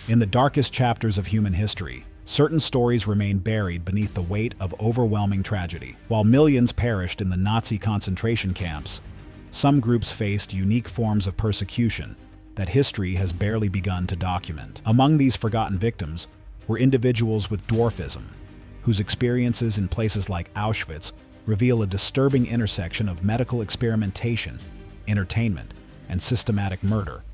In the darkest chapters of human history, certain stories remain buried beneath the weight of overwhelming tragedy. While millions perished in the Nazi concentration camps, some groups faced unique forms of persecution that history has barely begun to document. Among these forgotten victims were individuals with dwarfism, whose experiences in places like Auschwitz reveal a disturbing intersection of medical experimentation, entertainment, and systematic murder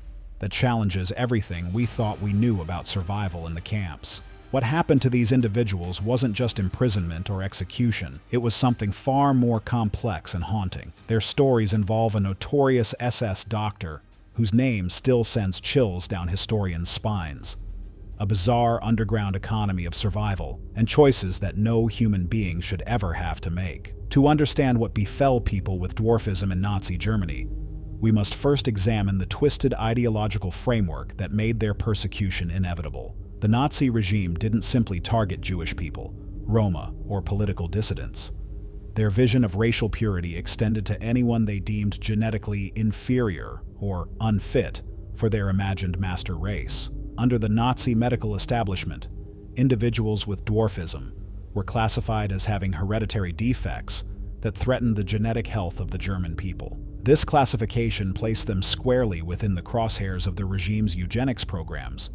that challenges everything we thought we knew about survival in the camps. What happened to these individuals wasn't just imprisonment or execution, it was something far more complex and haunting. Their stories involve a notorious SS doctor whose name still sends chills down historians' spines, a bizarre underground economy of survival and choices that no human being should ever have to make. To understand what befell people with dwarfism in Nazi Germany, we must first examine the twisted ideological framework that made their persecution inevitable. The Nazi regime didn't simply target Jewish people, Roma, or political dissidents. Their vision of racial purity extended to anyone they deemed genetically inferior or unfit for their imagined master race. Under the Nazi medical establishment, individuals with dwarfism were classified as having hereditary defects that threatened the genetic health of the German people. This classification placed them squarely within the crosshairs of the regime's eugenics programs,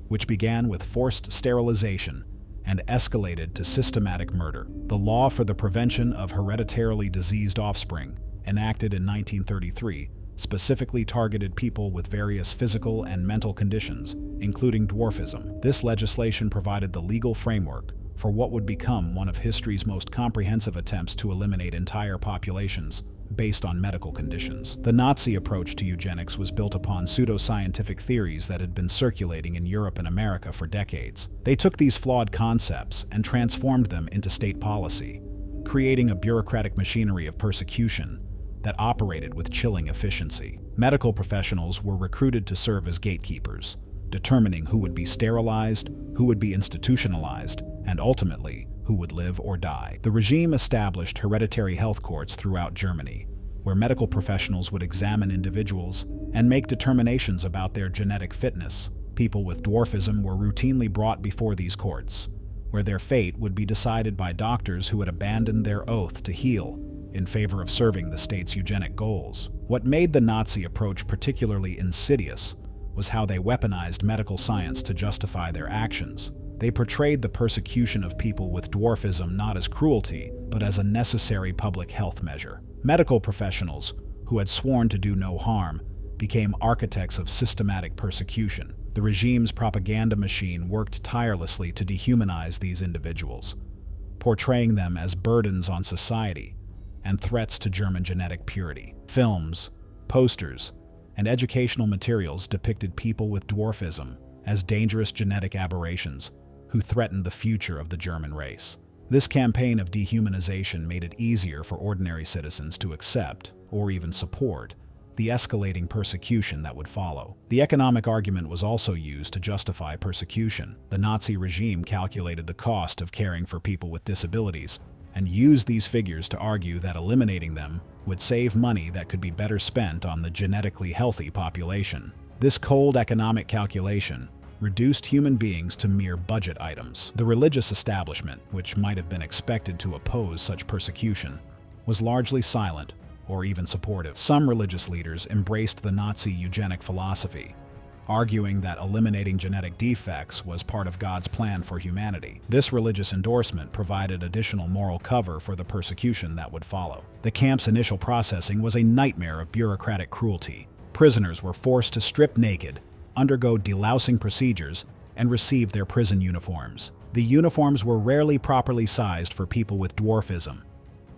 which began with forced sterilization and escalated to systematic murder. The law for the prevention of hereditarily diseased offspring, enacted in 1933, specifically targeted people with various physical and mental conditions, including dwarfism. This legislation provided the legal framework for what would become one of history's most comprehensive attempts to eliminate entire populations based on medical conditions. The Nazi approach to eugenics was built upon pseudoscientific theories that had been circulating in Europe and America for decades. They took these flawed concepts and transformed them into state policy, creating a bureaucratic machinery of persecution that operated with chilling efficiency. Medical professionals were recruited to serve as gatekeepers, determining who would be sterilized, who would be institutionalized, and ultimately, who would live or die. The regime established hereditary health courts throughout Germany, where medical professionals would examine individuals and make determinations about their genetic fitness. People with dwarfism were routinely brought before these courts, where their fate would be decided by doctors who had abandoned their oath to heal in favor of serving the state's eugenic goals. What made the Nazi approach particularly insidious was how they weaponized medical science to justify their actions. They portrayed the persecution of people with dwarfism not as cruelty, but as a necessary public health measure. Medical professionals, who had sworn to do no harm, became architects of systematic persecution. The regime's propaganda machine worked tirelessly to dehumanize these individuals, portraying them as burdens on society and threats to German genetic purity. Films, posters, and educational materials depicted people with dwarfism as dangerous genetic aberrations who threatened the future of the German race. This campaign of dehumanization made it easier for ordinary citizens to accept, or even support, the escalating persecution that would follow. The economic argument was also used to justify persecution. The Nazi regime calculated the cost of caring for people with disabilities and used these figures to argue that eliminating them would save money that could be better spent on the genetically healthy population. This cold economic calculation reduced human beings to mere budget items. The religious establishment, which might have been expected to oppose such persecution, was largely silent or even supportive. Some religious leaders embraced the Nazi eugenic philosophy, arguing that eliminating genetic defects was part of God's plan for humanity. This religious endorsement provided additional moral cover for the persecution that would follow. The camp's initial processing was a nightmare of bureaucratic cruelty. Prisoners were forced to strip naked, undergo delousing procedures, and receive their prison uniforms. The uniforms were rarely properly sized for people with dwarfism,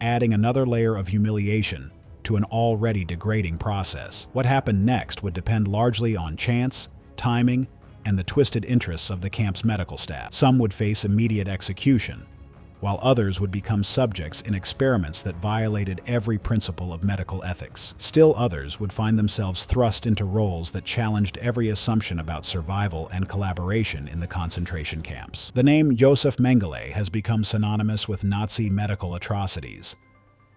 adding another layer of humiliation to an already degrading process. What happened next would depend largely on chance, timing, and the twisted interests of the camp's medical staff. Some would face immediate execution, while others would become subjects in experiments that violated every principle of medical ethics. Still others would find themselves thrust into roles that challenged every assumption about survival and collaboration in the concentration camps. The name Josef Mengele has become synonymous with Nazi medical atrocities,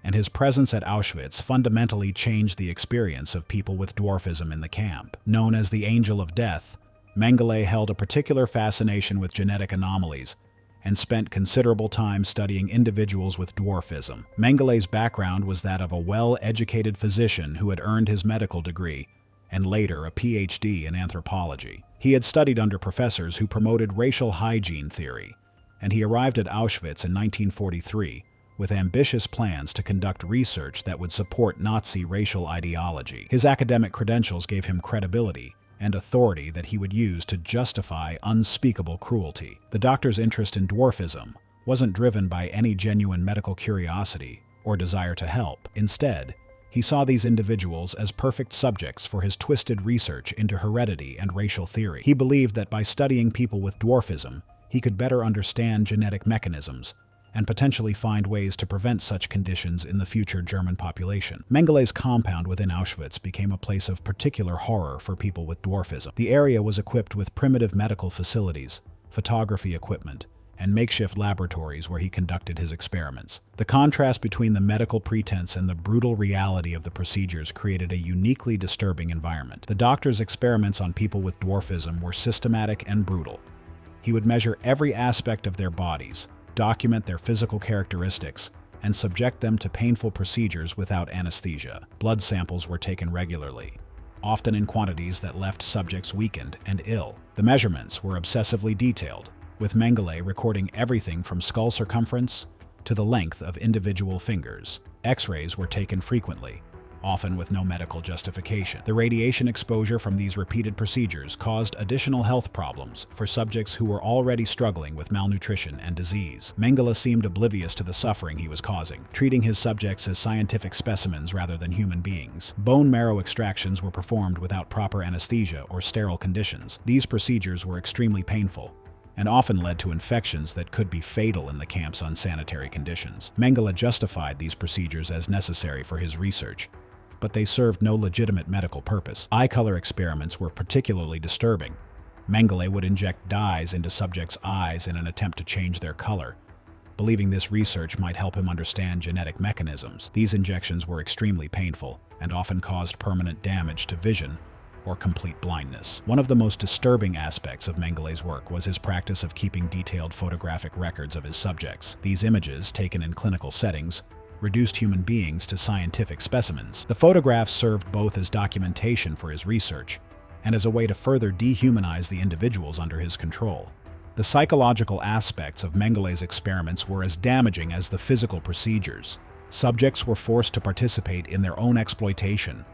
and his presence at Auschwitz fundamentally changed the experience of people with dwarfism in the camp. Known as the Angel of Death, Mengele held a particular fascination with genetic anomalies and spent considerable time studying individuals with dwarfism. Mengele's background was that of a well-educated physician who had earned his medical degree and later a PhD in anthropology. He had studied under professors who promoted racial hygiene theory, and he arrived at Auschwitz in 1943 with ambitious plans to conduct research that would support Nazi racial ideology. His academic credentials gave him credibility and authority that he would use to justify unspeakable cruelty. The doctor's interest in dwarfism wasn't driven by any genuine medical curiosity or desire to help. Instead, he saw these individuals as perfect subjects for his twisted research into heredity and racial theory. He believed that by studying people with dwarfism, he could better understand genetic mechanisms and potentially find ways to prevent such conditions in the future German population. Mengele's compound within Auschwitz became a place of particular horror for people with dwarfism. The area was equipped with primitive medical facilities, photography equipment, and makeshift laboratories where he conducted his experiments. The contrast between the medical pretense and the brutal reality of the procedures created a uniquely disturbing environment. The doctor's experiments on people with dwarfism were systematic and brutal. He would measure every aspect of their bodies, document their physical characteristics, and subject them to painful procedures without anesthesia. Blood samples were taken regularly, often in quantities that left subjects weakened and ill. The measurements were obsessively detailed, with Mengele recording everything from skull circumference to the length of individual fingers. X-rays were taken frequently, often with no medical justification. The radiation exposure from these repeated procedures caused additional health problems for subjects who were already struggling with malnutrition and disease. Mengele seemed oblivious to the suffering he was causing, treating his subjects as scientific specimens rather than human beings. Bone marrow extractions were performed without proper anesthesia or sterile conditions. These procedures were extremely painful and often led to infections that could be fatal in the camp's unsanitary conditions. Mengele justified these procedures as necessary for his research, but they served no legitimate medical purpose. Eye color experiments were particularly disturbing. Mengele would inject dyes into subjects' eyes in an attempt to change their color, believing this research might help him understand genetic mechanisms. These injections were extremely painful and often caused permanent damage to vision or complete blindness. One of the most disturbing aspects of Mengele's work was his practice of keeping detailed photographic records of his subjects. These images, taken in clinical settings, reduced human beings to scientific specimens. The photographs served both as documentation for his research and as a way to further dehumanize the individuals under his control. The psychological aspects of Mengele's experiments were as damaging as the physical procedures. Subjects were forced to participate in their own exploitation,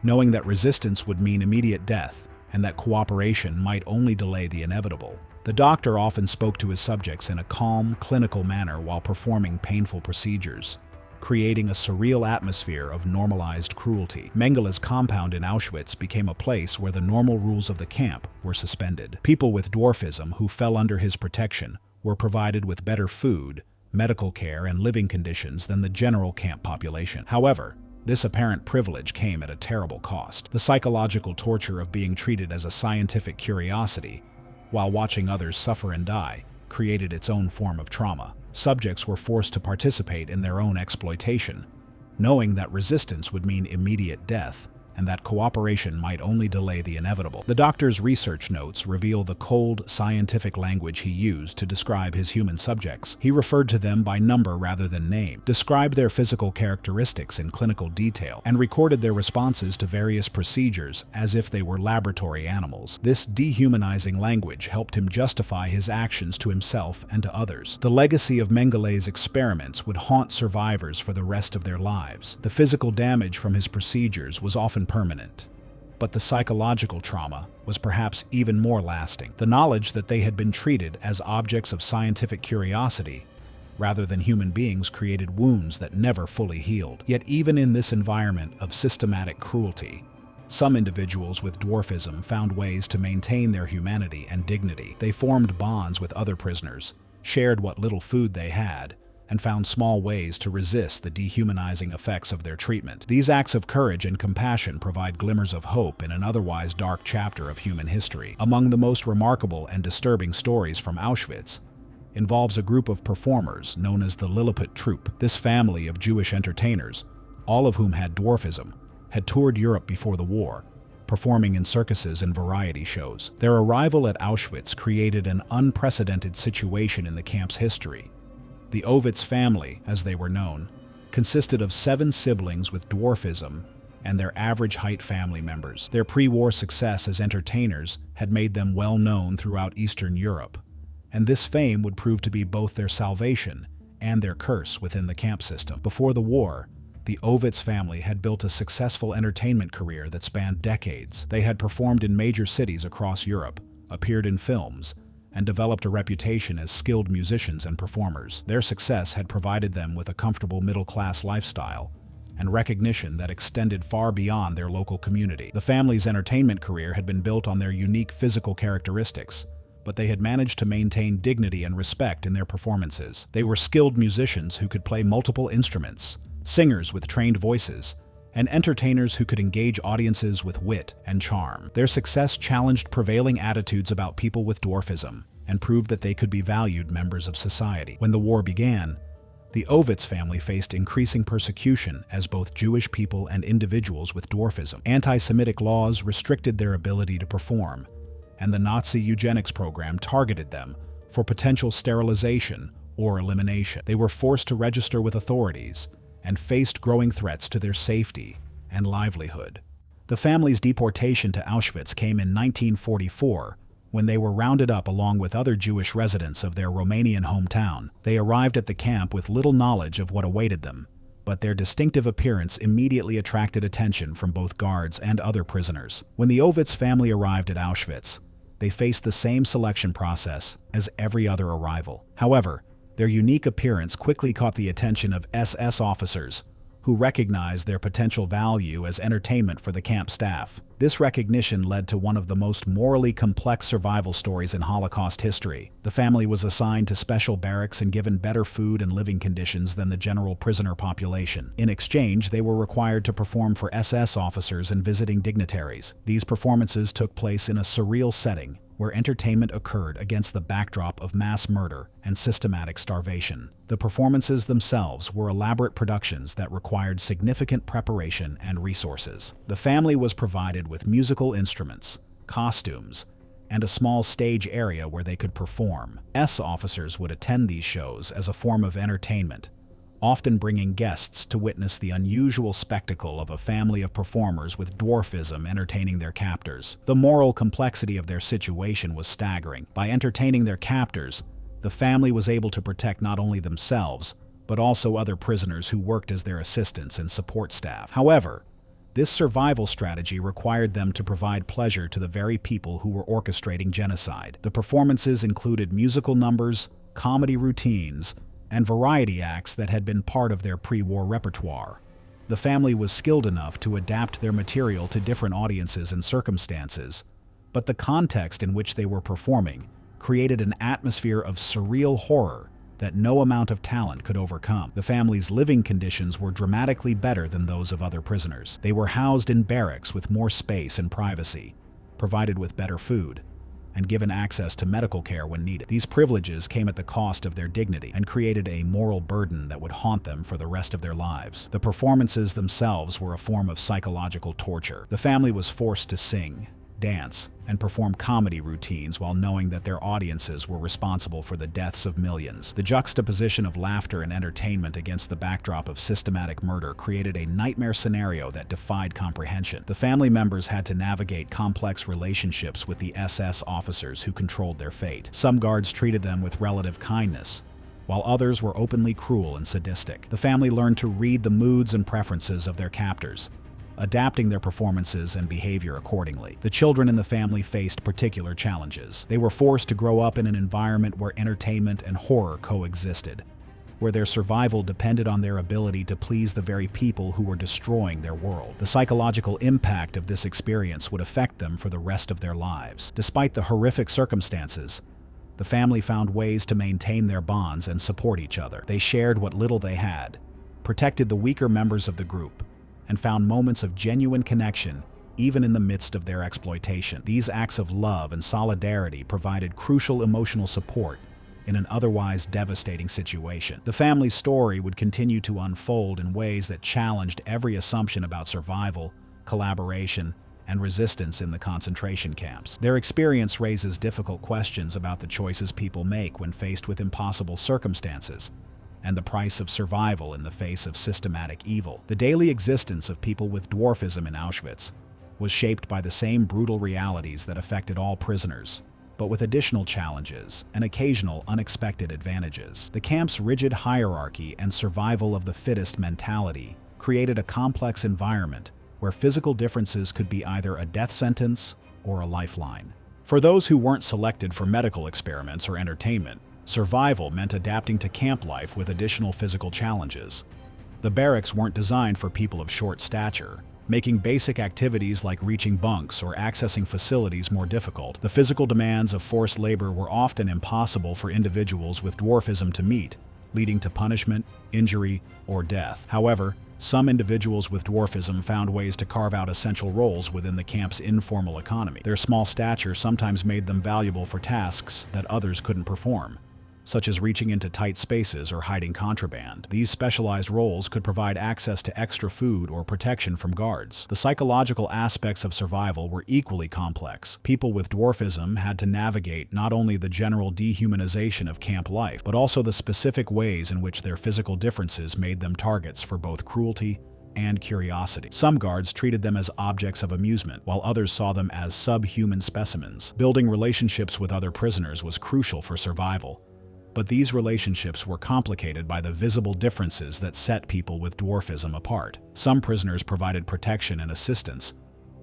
knowing that resistance would mean immediate death and that cooperation might only delay the inevitable. The doctor often spoke to his subjects in a calm, clinical manner while performing painful procedures, creating a surreal atmosphere of normalized cruelty. Mengele's compound in Auschwitz became a place where the normal rules of the camp were suspended. People with dwarfism who fell under his protection were provided with better food, medical care, and living conditions than the general camp population. However, this apparent privilege came at a terrible cost. The psychological torture of being treated as a scientific curiosity while watching others suffer and die created its own form of trauma. Subjects were forced to participate in their own exploitation, knowing that resistance would mean immediate death and that cooperation might only delay the inevitable. The doctor's research notes reveal the cold, scientific language he used to describe his human subjects. He referred to them by number rather than name, described their physical characteristics in clinical detail, and recorded their responses to various procedures as if they were laboratory animals. This dehumanizing language helped him justify his actions to himself and to others. The legacy of Mengele's experiments would haunt survivors for the rest of their lives. The physical damage from his procedures was often permanent, but the psychological trauma was perhaps even more lasting. The knowledge that they had been treated as objects of scientific curiosity rather than human beings created wounds that never fully healed. Yet even in this environment of systematic cruelty, some individuals with dwarfism found ways to maintain their humanity and dignity. They formed bonds with other prisoners, shared what little food they had, and found small ways to resist the dehumanizing effects of their treatment. These acts of courage and compassion provide glimmers of hope in an otherwise dark chapter of human history. Among the most remarkable and disturbing stories from Auschwitz involves a group of performers known as the Lilliput Troupe. This family of Jewish entertainers, all of whom had dwarfism, had toured Europe before the war performing in circuses and variety shows. Their arrival at Auschwitz created an unprecedented situation in the camp's history. The Ovitz family, as they were known, consisted of 7 siblings with dwarfism and their average height family members. Their pre-war success as entertainers had made them well known throughout Eastern Europe, and this fame would prove to be both their salvation and their curse within the camp system. Before the war, the Ovitz family had built a successful entertainment career that spanned decades. They had performed in major cities across Europe, appeared in films, and developed a reputation as skilled musicians and performers. Their success had provided them with a comfortable middle-class lifestyle and recognition that extended far beyond their local community. The family's entertainment career had been built on their unique physical characteristics, but they had managed to maintain dignity and respect in their performances. They were skilled musicians who could play multiple instruments, singers with trained voices, and entertainers who could engage audiences with wit and charm. Their success challenged prevailing attitudes about people with dwarfism and proved that they could be valued members of society. When the war began, the Ovitz family faced increasing persecution as both Jewish people and individuals with dwarfism. Anti-Semitic laws restricted their ability to perform, and the Nazi eugenics program targeted them for potential sterilization or elimination. They were forced to register with authorities and faced growing threats to their safety and livelihood. The family's deportation to Auschwitz came in 1944, when they were rounded up along with other Jewish residents of their Romanian hometown. They arrived at the camp with little knowledge of what awaited them, but their distinctive appearance immediately attracted attention from both guards and other prisoners. When the Ovitz family arrived at Auschwitz, they faced the same selection process as every other arrival. However, their unique appearance quickly caught the attention of SS officers, who recognized their potential value as entertainment for the camp staff. This recognition led to one of the most morally complex survival stories in Holocaust history. The family was assigned to special barracks and given better food and living conditions than the general prisoner population. In exchange, they were required to perform for SS officers and visiting dignitaries. These performances took place in a surreal setting, where entertainment occurred against the backdrop of mass murder and systematic starvation. The performances themselves were elaborate productions that required significant preparation and resources. The family was provided with musical instruments, costumes, and a small stage area where they could perform. SS officers would attend these shows as a form of entertainment, often bringing guests to witness the unusual spectacle of a family of performers with dwarfism entertaining their captors. The moral complexity of their situation was staggering. By entertaining their captors, the family was able to protect not only themselves, but also other prisoners who worked as their assistants and support staff. However, this survival strategy required them to provide pleasure to the very people who were orchestrating genocide. The performances included musical numbers, comedy routines, and variety acts that had been part of their pre-war repertoire. The family was skilled enough to adapt their material to different audiences and circumstances, but the context in which they were performing created an atmosphere of surreal horror that no amount of talent could overcome. The family's living conditions were dramatically better than those of other prisoners. They were housed in barracks with more space and privacy, provided with better food, and given access to medical care when needed. These privileges came at the cost of their dignity and created a moral burden that would haunt them for the rest of their lives. The performances themselves were a form of psychological torture. The family was forced to sing, dance, and perform comedy routines while knowing that their audiences were responsible for the deaths of millions. The juxtaposition of laughter and entertainment against the backdrop of systematic murder created a nightmare scenario that defied comprehension. The family members had to navigate complex relationships with the SS officers who controlled their fate. Some guards treated them with relative kindness, while others were openly cruel and sadistic. The family learned to read the moods and preferences of their captors, adapting their performances and behavior accordingly. The children in the family faced particular challenges. They were forced to grow up in an environment where entertainment and horror coexisted, where their survival depended on their ability to please the very people who were destroying their world. The psychological impact of this experience would affect them for the rest of their lives. Despite the horrific circumstances, the family found ways to maintain their bonds and support each other. They shared what little they had, protected the weaker members of the group, and found moments of genuine connection even in the midst of their exploitation. These acts of love and solidarity provided crucial emotional support in an otherwise devastating situation. The family's story would continue to unfold in ways that challenged every assumption about survival, collaboration, and resistance in the concentration camps. Their experience raises difficult questions about the choices people make when faced with impossible circumstances, and the price of survival in the face of systematic evil. The daily existence of people with dwarfism in Auschwitz was shaped by the same brutal realities that affected all prisoners, but with additional challenges and occasional unexpected advantages. The camp's rigid hierarchy and survival of the fittest mentality created a complex environment where physical differences could be either a death sentence or a lifeline. For those who weren't selected for medical experiments or entertainment, survival meant adapting to camp life with additional physical challenges. The barracks weren't designed for people of short stature, making basic activities like reaching bunks or accessing facilities more difficult. The physical demands of forced labor were often impossible for individuals with dwarfism to meet, leading to punishment, injury, or death. However, some individuals with dwarfism found ways to carve out essential roles within the camp's informal economy. Their small stature sometimes made them valuable for tasks that others couldn't perform, such as reaching into tight spaces or hiding contraband. These specialized roles could provide access to extra food or protection from guards. The psychological aspects of survival were equally complex. People with dwarfism had to navigate not only the general dehumanization of camp life, but also the specific ways in which their physical differences made them targets for both cruelty and curiosity. Some guards treated them as objects of amusement, while others saw them as subhuman specimens. Building relationships with other prisoners was crucial for survival, but these relationships were complicated by the visible differences that set people with dwarfism apart. Some prisoners provided protection and assistance,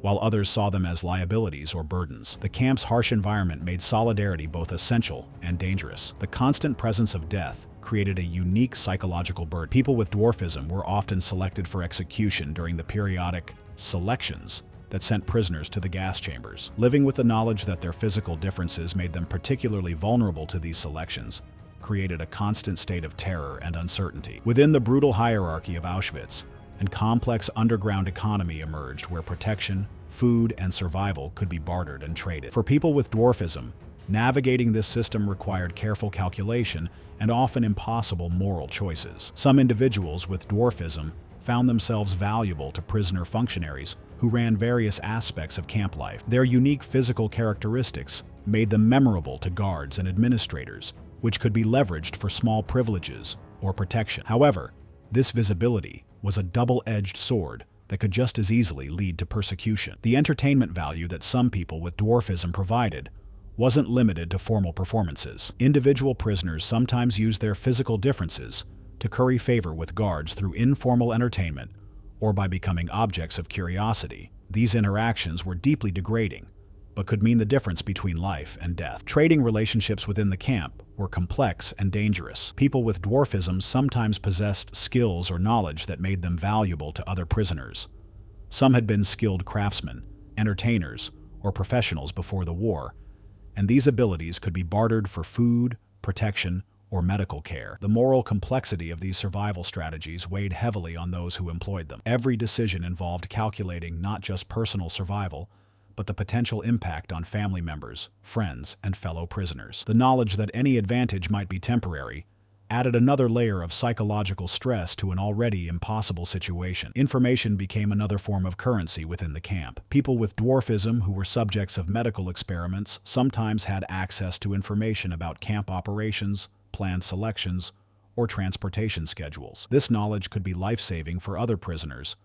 while others saw them as liabilities or burdens. The camp's harsh environment made solidarity both essential and dangerous. The constant presence of death created a unique psychological burden. People with dwarfism were often selected for execution during the periodic selections that sent prisoners to the gas chambers. Living with the knowledge that their physical differences made them particularly vulnerable to these selections created a constant state of terror and uncertainty. Within the brutal hierarchy of Auschwitz, a complex underground economy emerged where protection, food, and survival could be bartered and traded. For people with dwarfism, navigating this system required careful calculation and often impossible moral choices. Some individuals with dwarfism found themselves valuable to prisoner functionaries who ran various aspects of camp life. Their unique physical characteristics made them memorable to guards and administrators, which could be leveraged for small privileges or protection. However, this visibility was a double-edged sword that could just as easily lead to persecution. The entertainment value that some people with dwarfism provided wasn't limited to formal performances. Individual prisoners sometimes used their physical differences to curry favor with guards through informal entertainment or by becoming objects of curiosity. These interactions were deeply degrading, but could mean the difference between life and death. Trading relationships within the camp were complex and dangerous. People with dwarfism sometimes possessed skills or knowledge that made them valuable to other prisoners. Some had been skilled craftsmen, entertainers, or professionals before the war, and these abilities could be bartered for food, protection, or medical care. The moral complexity of these survival strategies weighed heavily on those who employed them. Every decision involved calculating not just personal survival, but the potential impact on family members, friends, and fellow prisoners. The knowledge that any advantage might be temporary added another layer of psychological stress to an already impossible situation. Information became another form of currency within the camp. People with dwarfism who were subjects of medical experiments sometimes had access to information about camp operations, planned selections, or transportation schedules. This knowledge could be life-saving for other prisoners,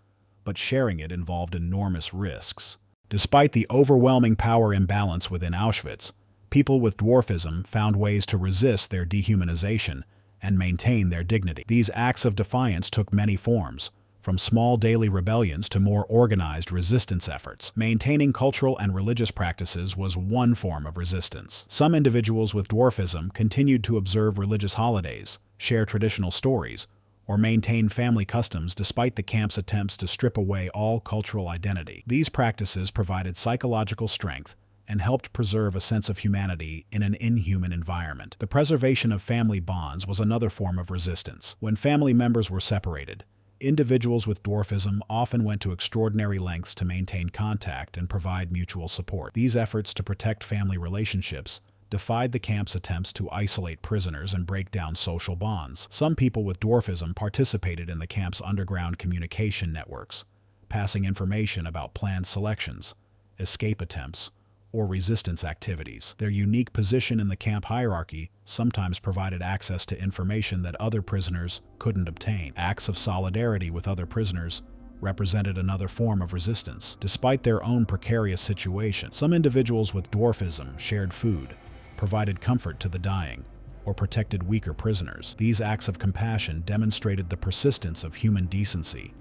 but sharing it involved enormous risks. Despite the overwhelming power imbalance within Auschwitz, people with dwarfism found ways to resist their dehumanization and maintain their dignity. These acts of defiance took many forms, from small daily rebellions to more organized resistance efforts. Maintaining cultural and religious practices was one form of resistance. Some individuals with dwarfism continued to observe religious holidays, share traditional stories, or maintain family customs despite the camp's attempts to strip away all cultural identity. These practices provided psychological strength and helped preserve a sense of humanity in an inhuman environment. The preservation of family bonds was another form of resistance. When family members were separated, individuals with dwarfism often went to extraordinary lengths to maintain contact and provide mutual support. These efforts to protect family relationships defied the camp's attempts to isolate prisoners and break down social bonds. Some people with dwarfism participated in the camp's underground communication networks, passing information about planned selections, escape attempts, or resistance activities. Their unique position in the camp hierarchy sometimes provided access to information that other prisoners couldn't obtain. Acts of solidarity with other prisoners represented another form of resistance. Despite their own precarious situation, some individuals with dwarfism shared food, provided comfort to the dying, or protected weaker prisoners. These acts of compassion demonstrated the persistence of human decency,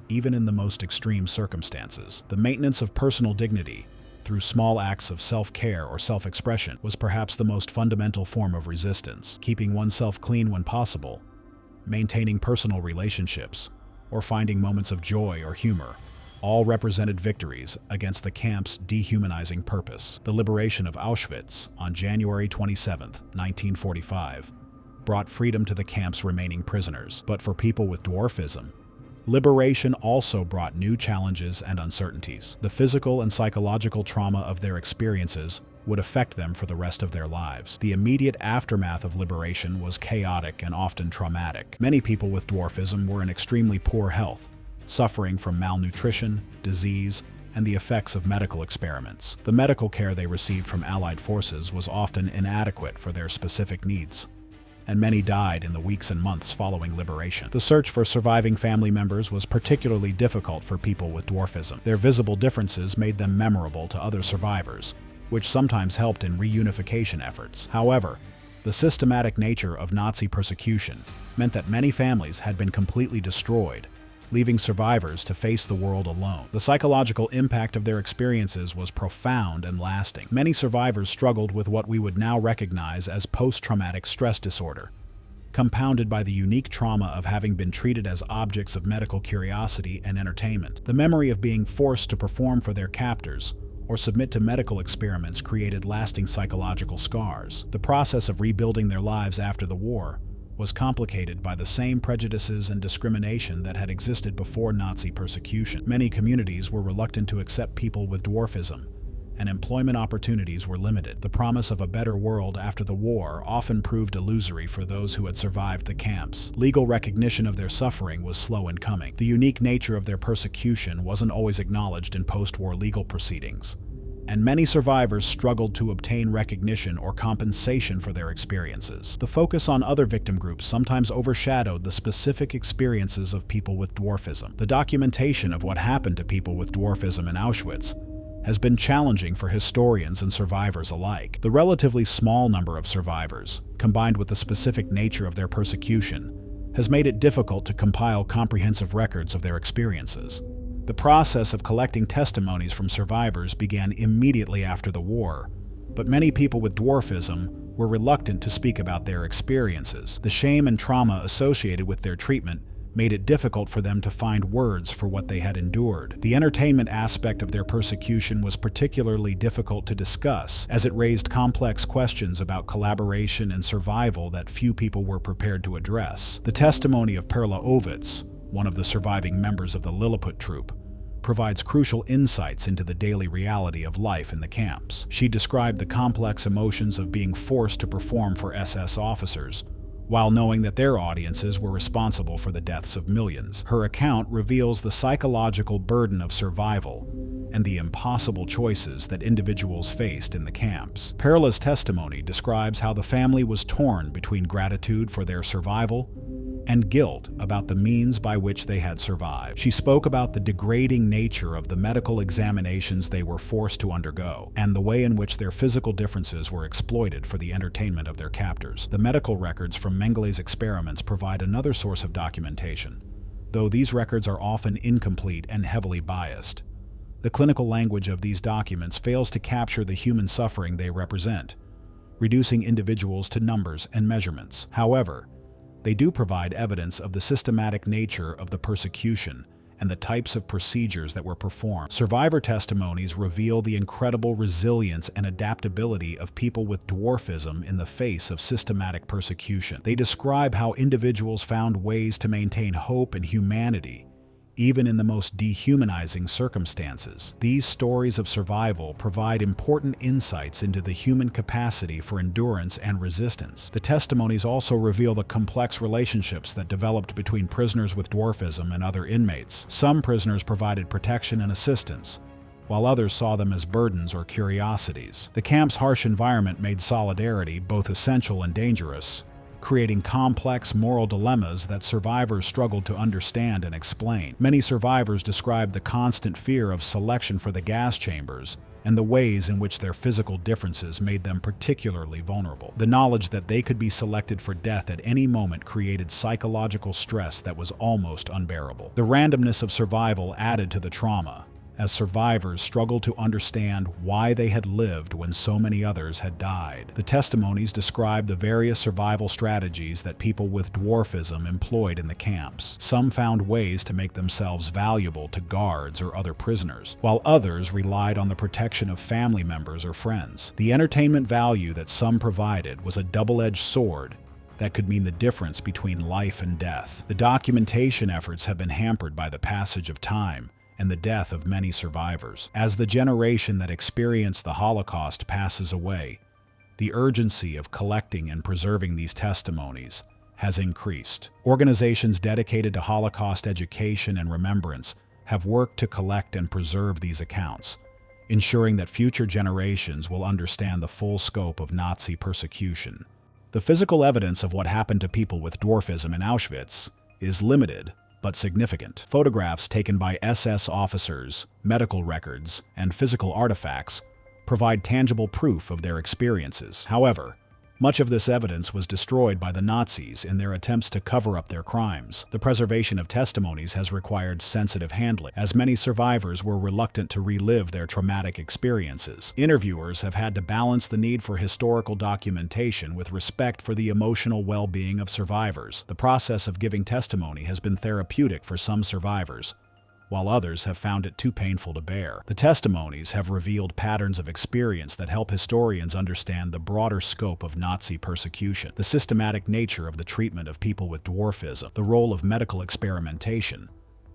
even in the most extreme circumstances. The maintenance of personal dignity through small acts of self-care or self-expression was perhaps the most fundamental form of resistance. Keeping oneself clean when possible, maintaining personal relationships, or finding moments of joy or humor all represented victories against the camp's dehumanizing purpose. The liberation of Auschwitz on January 27, 1945, brought freedom to the camp's remaining prisoners. But for people with dwarfism, liberation also brought new challenges and uncertainties. The physical and psychological trauma of their experiences would affect them for the rest of their lives. The immediate aftermath of liberation was chaotic and often traumatic. Many people with dwarfism were in extremely poor health, suffering from malnutrition, disease, and the effects of medical experiments. The medical care they received from Allied forces was often inadequate for their specific needs, and many died in the weeks and months following liberation. The search for surviving family members was particularly difficult for people with dwarfism. Their visible differences made them memorable to other survivors, which sometimes helped in reunification efforts. However, the systematic nature of Nazi persecution meant that many families had been completely destroyed, leaving survivors to face the world alone. The psychological impact of their experiences was profound and lasting. Many survivors struggled with what we would now recognize as post-traumatic stress disorder, compounded by the unique trauma of having been treated as objects of medical curiosity and entertainment. The memory of being forced to perform for their captors or submit to medical experiments created lasting psychological scars. The process of rebuilding their lives after the war was complicated by the same prejudices and discrimination that had existed before Nazi persecution. Many communities were reluctant to accept people with dwarfism, and employment opportunities were limited. The promise of a better world after the war often proved illusory for those who had survived the camps. Legal recognition of their suffering was slow in coming. The unique nature of their persecution wasn't always acknowledged in post-war legal proceedings, and many survivors struggled to obtain recognition or compensation for their experiences. The focus on other victim groups sometimes overshadowed the specific experiences of people with dwarfism. The documentation of what happened to people with dwarfism in Auschwitz has been challenging for historians and survivors alike. The relatively small number of survivors, combined with the specific nature of their persecution, has made it difficult to compile comprehensive records of their experiences. The process of collecting testimonies from survivors began immediately after the war, but many people with dwarfism were reluctant to speak about their experiences. The shame and trauma associated with their treatment made it difficult for them to find words for what they had endured. The entertainment aspect of their persecution was particularly difficult to discuss, as it raised complex questions about collaboration and survival that few people were prepared to address. The testimony of Perla Ovitz, one of the surviving members of the Lilliput troupe, provides crucial insights into the daily reality of life in the camps. She described the complex emotions of being forced to perform for SS officers, while knowing that their audiences were responsible for the deaths of millions. Her account reveals the psychological burden of survival and the impossible choices that individuals faced in the camps. Perla's testimony describes how the family was torn between gratitude for their survival and guilt about the means by which they had survived. She spoke about the degrading nature of the medical examinations they were forced to undergo, and the way in which their physical differences were exploited for the entertainment of their captors. The medical records from Mengele's experiments provide another source of documentation, though these records are often incomplete and heavily biased. The clinical language of these documents fails to capture the human suffering they represent, reducing individuals to numbers and measurements. However, they do provide evidence of the systematic nature of the persecution and the types of procedures that were performed. Survivor testimonies reveal the incredible resilience and adaptability of people with dwarfism in the face of systematic persecution. They describe how individuals found ways to maintain hope and humanity, even in the most dehumanizing circumstances. These stories of survival provide important insights into the human capacity for endurance and resistance. The testimonies also reveal the complex relationships that developed between prisoners with dwarfism and other inmates. Some prisoners provided protection and assistance, while others saw them as burdens or curiosities. The camp's harsh environment made solidarity both essential and dangerous, creating complex moral dilemmas that survivors struggled to understand and explain. Many survivors described the constant fear of selection for the gas chambers and the ways in which their physical differences made them particularly vulnerable. The knowledge that they could be selected for death at any moment created psychological stress that was almost unbearable. The randomness of survival added to the trauma, as survivors struggled to understand why they had lived when so many others had died. The testimonies describe the various survival strategies that people with dwarfism employed in the camps. Some found ways to make themselves valuable to guards or other prisoners, while others relied on the protection of family members or friends. The entertainment value that some provided was a double-edged sword that could mean the difference between life and death. The documentation efforts have been hampered by the passage of time and the death of many survivors. As the generation that experienced the Holocaust passes away, the urgency of collecting and preserving these testimonies has increased. Organizations dedicated to Holocaust education and remembrance have worked to collect and preserve these accounts, ensuring that future generations will understand the full scope of Nazi persecution. The physical evidence of what happened to people with dwarfism in Auschwitz is limited but significant. Photographs taken by SS officers, medical records, and physical artifacts provide tangible proof of their experiences. However, much of this evidence was destroyed by the Nazis in their attempts to cover up their crimes. The preservation of testimonies has required sensitive handling, as many survivors were reluctant to relive their traumatic experiences. Interviewers have had to balance the need for historical documentation with respect for the emotional well-being of survivors. The process of giving testimony has been therapeutic for some survivors, while others have found it too painful to bear. The testimonies have revealed patterns of experience that help historians understand the broader scope of Nazi persecution, the systematic nature of the treatment of people with dwarfism, the role of medical experimentation,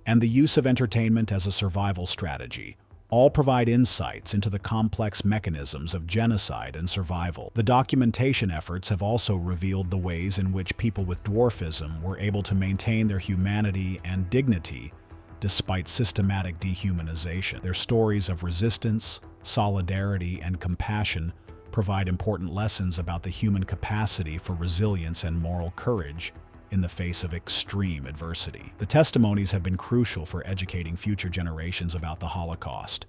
and the use of entertainment as a survival strategy. All provide insights into the complex mechanisms of genocide and survival. The documentation efforts have also revealed the ways in which people with dwarfism were able to maintain their humanity and dignity despite systematic dehumanization. Their stories of resistance, solidarity, and compassion provide important lessons about the human capacity for resilience and moral courage in the face of extreme adversity. The testimonies have been crucial for educating future generations about the Holocaust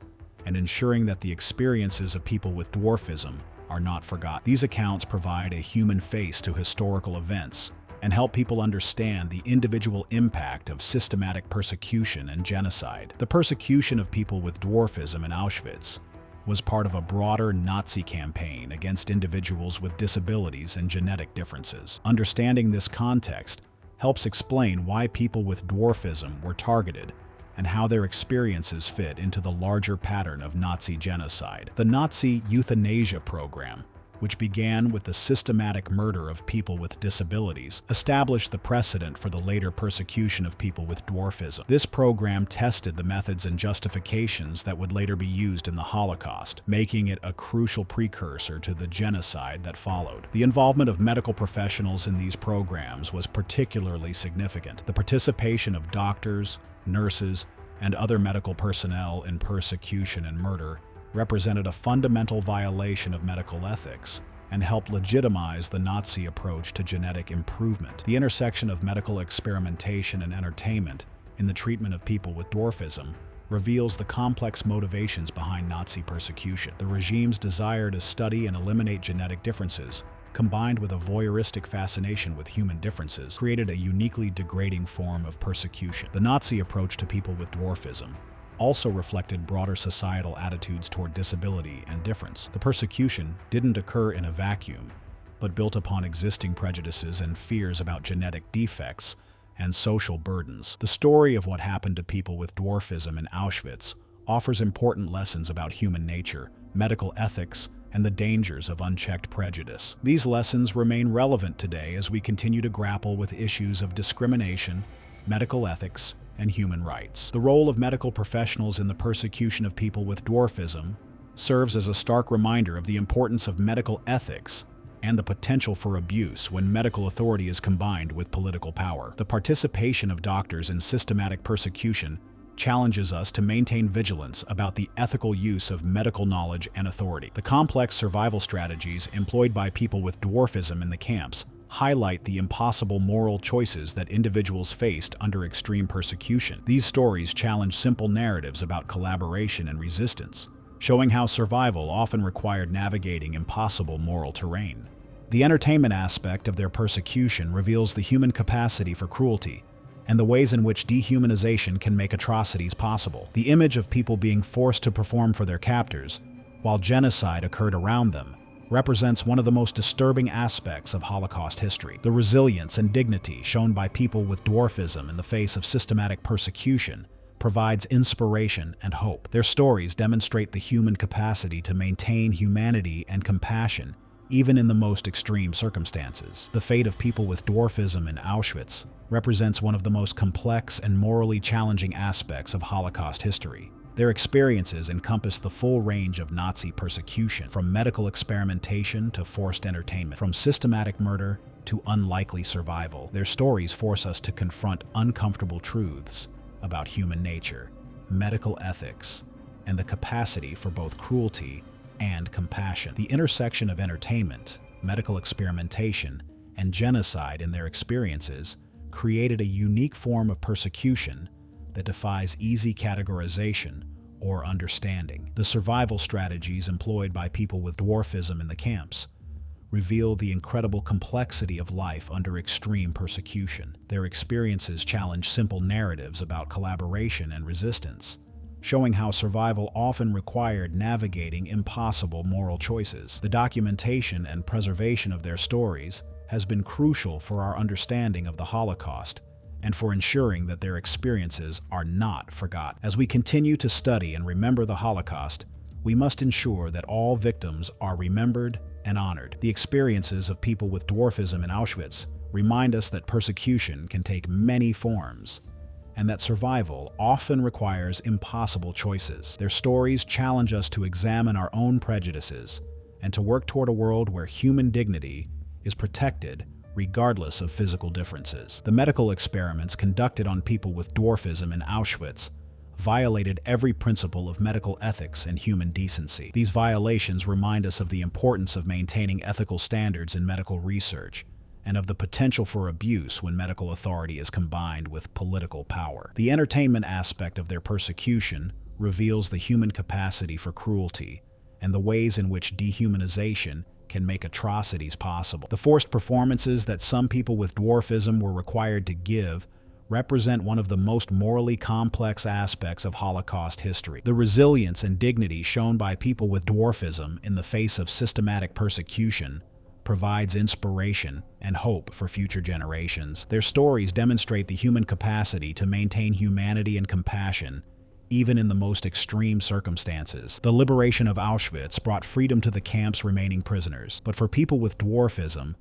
and ensuring that the experiences of people with dwarfism are not forgotten. These accounts provide a human face to historical events and help people understand the individual impact of systematic persecution and genocide. The persecution of people with dwarfism in Auschwitz was part of a broader Nazi campaign against individuals with disabilities and genetic differences. Understanding this context helps explain why people with dwarfism were targeted and how their experiences fit into the larger pattern of Nazi genocide. The Nazi euthanasia program, which began with the systematic murder of people with disabilities, established the precedent for the later persecution of people with dwarfism. This program tested the methods and justifications that would later be used in the Holocaust, making it a crucial precursor to the genocide that followed. The involvement of medical professionals in these programs was particularly significant. The participation of doctors, nurses, and other medical personnel in persecution and murder represented a fundamental violation of medical ethics and helped legitimize the Nazi approach to genetic improvement. The intersection of medical experimentation and entertainment in the treatment of people with dwarfism reveals the complex motivations behind Nazi persecution. The regime's desire to study and eliminate genetic differences, combined with a voyeuristic fascination with human differences, created a uniquely degrading form of persecution. The Nazi approach to people with dwarfism also reflected broader societal attitudes toward disability and difference. The persecution didn't occur in a vacuum, but built upon existing prejudices and fears about genetic defects and social burdens. The story of what happened to people with dwarfism in Auschwitz offers important lessons about human nature, medical ethics, and the dangers of unchecked prejudice. These lessons remain relevant today as we continue to grapple with issues of discrimination, medical ethics, and human rights. The role of medical professionals in the persecution of people with dwarfism serves as a stark reminder of the importance of medical ethics and the potential for abuse when medical authority is combined with political power. The participation of doctors in systematic persecution challenges us to maintain vigilance about the ethical use of medical knowledge and authority. The complex survival strategies employed by people with dwarfism in the camps highlight the impossible moral choices that individuals faced under extreme persecution. These stories challenge simple narratives about collaboration and resistance, showing how survival often required navigating impossible moral terrain. The entertainment aspect of their persecution reveals the human capacity for cruelty and the ways in which dehumanization can make atrocities possible. The image of people being forced to perform for their captors, while genocide occurred around them, represents one of the most disturbing aspects of Holocaust history. The resilience and dignity shown by people with dwarfism in the face of systematic persecution provides inspiration and hope. Their stories demonstrate the human capacity to maintain humanity and compassion, even in the most extreme circumstances. The fate of people with dwarfism in Auschwitz represents one of the most complex and morally challenging aspects of Holocaust history. Their experiences encompass the full range of Nazi persecution, from medical experimentation to forced entertainment, from systematic murder to unlikely survival. Their stories force us to confront uncomfortable truths about human nature, medical ethics, and the capacity for both cruelty and compassion. The intersection of entertainment, medical experimentation, and genocide in their experiences created a unique form of persecution that defies easy categorization or understanding. The survival strategies employed by people with dwarfism in the camps reveal the incredible complexity of life under extreme persecution. Their experiences challenge simple narratives about collaboration and resistance, showing how survival often required navigating impossible moral choices. The documentation and preservation of their stories has been crucial for our understanding of the Holocaust and for ensuring that their experiences are not forgotten. As we continue to study and remember the Holocaust, we must ensure that all victims are remembered and honored. The experiences of people with dwarfism in Auschwitz remind us that persecution can take many forms, and that survival often requires impossible choices. Their stories challenge us to examine our own prejudices and to work toward a world where human dignity is protected regardless of physical differences. The medical experiments conducted on people with dwarfism in Auschwitz violated every principle of medical ethics and human decency. These violations remind us of the importance of maintaining ethical standards in medical research and of the potential for abuse when medical authority is combined with political power. The entertainment aspect of their persecution reveals the human capacity for cruelty and the ways in which dehumanization can make atrocities possible. The forced performances that some people with dwarfism were required to give represent one of the most morally complex aspects of Holocaust history. The resilience and dignity shown by people with dwarfism in the face of systematic persecution provides inspiration and hope for future generations. Their stories demonstrate the human capacity to maintain humanity and compassion, even in the most extreme circumstances. The liberation of Auschwitz brought freedom to the camp's remaining prisoners, but for people with dwarfism,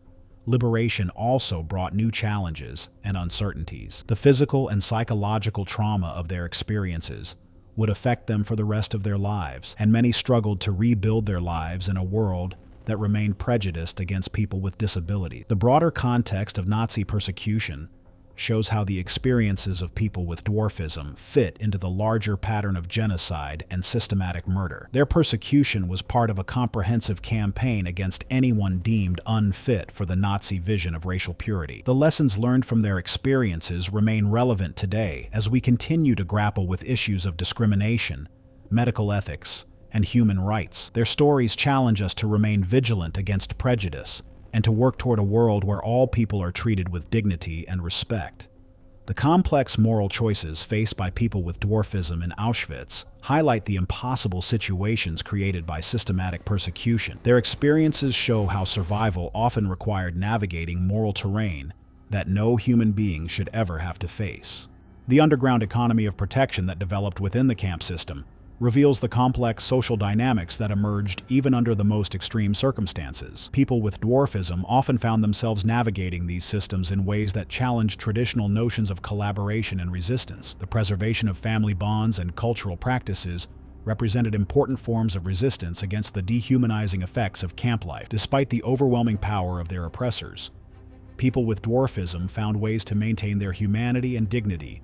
liberation also brought new challenges and uncertainties. The physical and psychological trauma of their experiences would affect them for the rest of their lives, and many struggled to rebuild their lives in a world that remained prejudiced against people with disabilities. The broader context of Nazi persecution shows how the experiences of people with dwarfism fit into the larger pattern of genocide and systematic murder. Their persecution was part of a comprehensive campaign against anyone deemed unfit for the Nazi vision of racial purity. The lessons learned from their experiences remain relevant today as we continue to grapple with issues of discrimination, medical ethics, and human rights. Their stories challenge us to remain vigilant against prejudice and to work toward a world where all people are treated with dignity and respect. The complex moral choices faced by people with dwarfism in Auschwitz highlight the impossible situations created by systematic persecution. Their experiences show how survival often required navigating moral terrain that no human being should ever have to face. The underground economy of protection that developed within the camp system reveals the complex social dynamics that emerged even under the most extreme circumstances. People with dwarfism often found themselves navigating these systems in ways that challenged traditional notions of collaboration and resistance. The preservation of family bonds and cultural practices represented important forms of resistance against the dehumanizing effects of camp life. Despite the overwhelming power of their oppressors, people with dwarfism found ways to maintain their humanity and dignity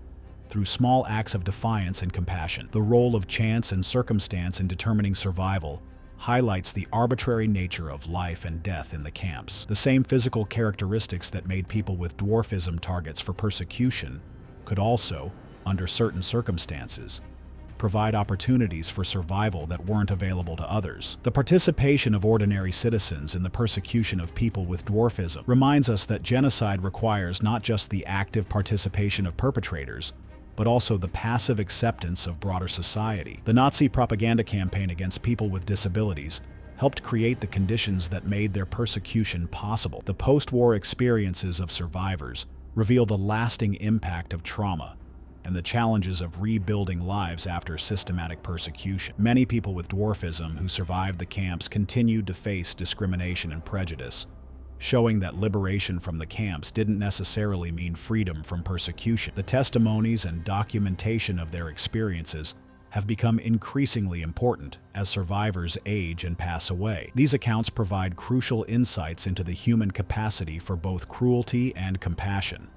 through small acts of defiance and compassion. The role of chance and circumstance in determining survival highlights the arbitrary nature of life and death in the camps. The same physical characteristics that made people with dwarfism targets for persecution could also, under certain circumstances, provide opportunities for survival that weren't available to others. The participation of ordinary citizens in the persecution of people with dwarfism reminds us that genocide requires not just the active participation of perpetrators, but also the passive acceptance of broader society. The Nazi propaganda campaign against people with disabilities helped create the conditions that made their persecution possible. The post-war experiences of survivors reveal the lasting impact of trauma and the challenges of rebuilding lives after systematic persecution. Many people with dwarfism who survived the camps continued to face discrimination and prejudice, showing that liberation from the camps didn't necessarily mean freedom from persecution. The testimonies and documentation of their experiences have become increasingly important as survivors age and pass away. These accounts provide crucial insights into the human capacity for both cruelty and compassion,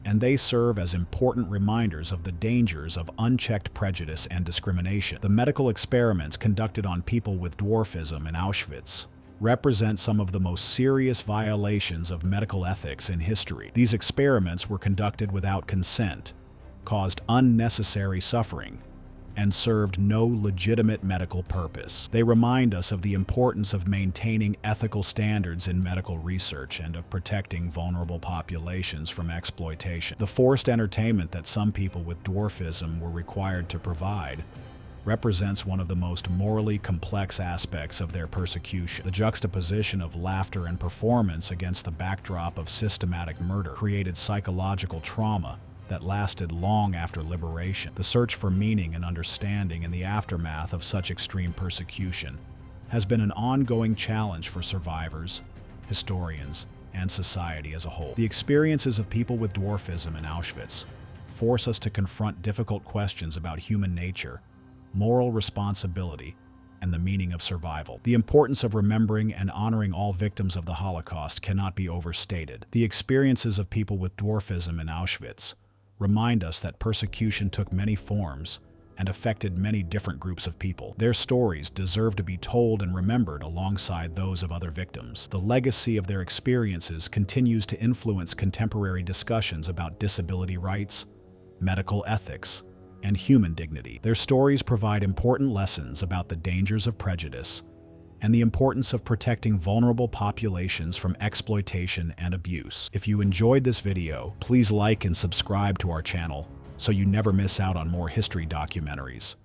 and they serve as important reminders of the dangers of unchecked prejudice and discrimination. The medical experiments conducted on people with dwarfism in Auschwitz represent some of the most serious violations of medical ethics in history. These experiments were conducted without consent, caused unnecessary suffering, and served no legitimate medical purpose. They remind us of the importance of maintaining ethical standards in medical research and of protecting vulnerable populations from exploitation. The forced entertainment that some people with dwarfism were required to provide represents one of the most morally complex aspects of their persecution. The juxtaposition of laughter and performance against the backdrop of systematic murder created psychological trauma that lasted long after liberation. The search for meaning and understanding in the aftermath of such extreme persecution has been an ongoing challenge for survivors, historians, and society as a whole. The experiences of people with dwarfism in Auschwitz force us to confront difficult questions about human nature, moral responsibility, and the meaning of survival. The importance of remembering and honoring all victims of the Holocaust cannot be overstated. The experiences of people with dwarfism in Auschwitz remind us that persecution took many forms and affected many different groups of people. Their stories deserve to be told and remembered alongside those of other victims. The legacy of their experiences continues to influence contemporary discussions about disability rights, medical ethics, and human dignity. Their stories provide important lessons about the dangers of prejudice and the importance of protecting vulnerable populations from exploitation and abuse. If you enjoyed this video, please like and subscribe to our channel so you never miss out on more history documentaries.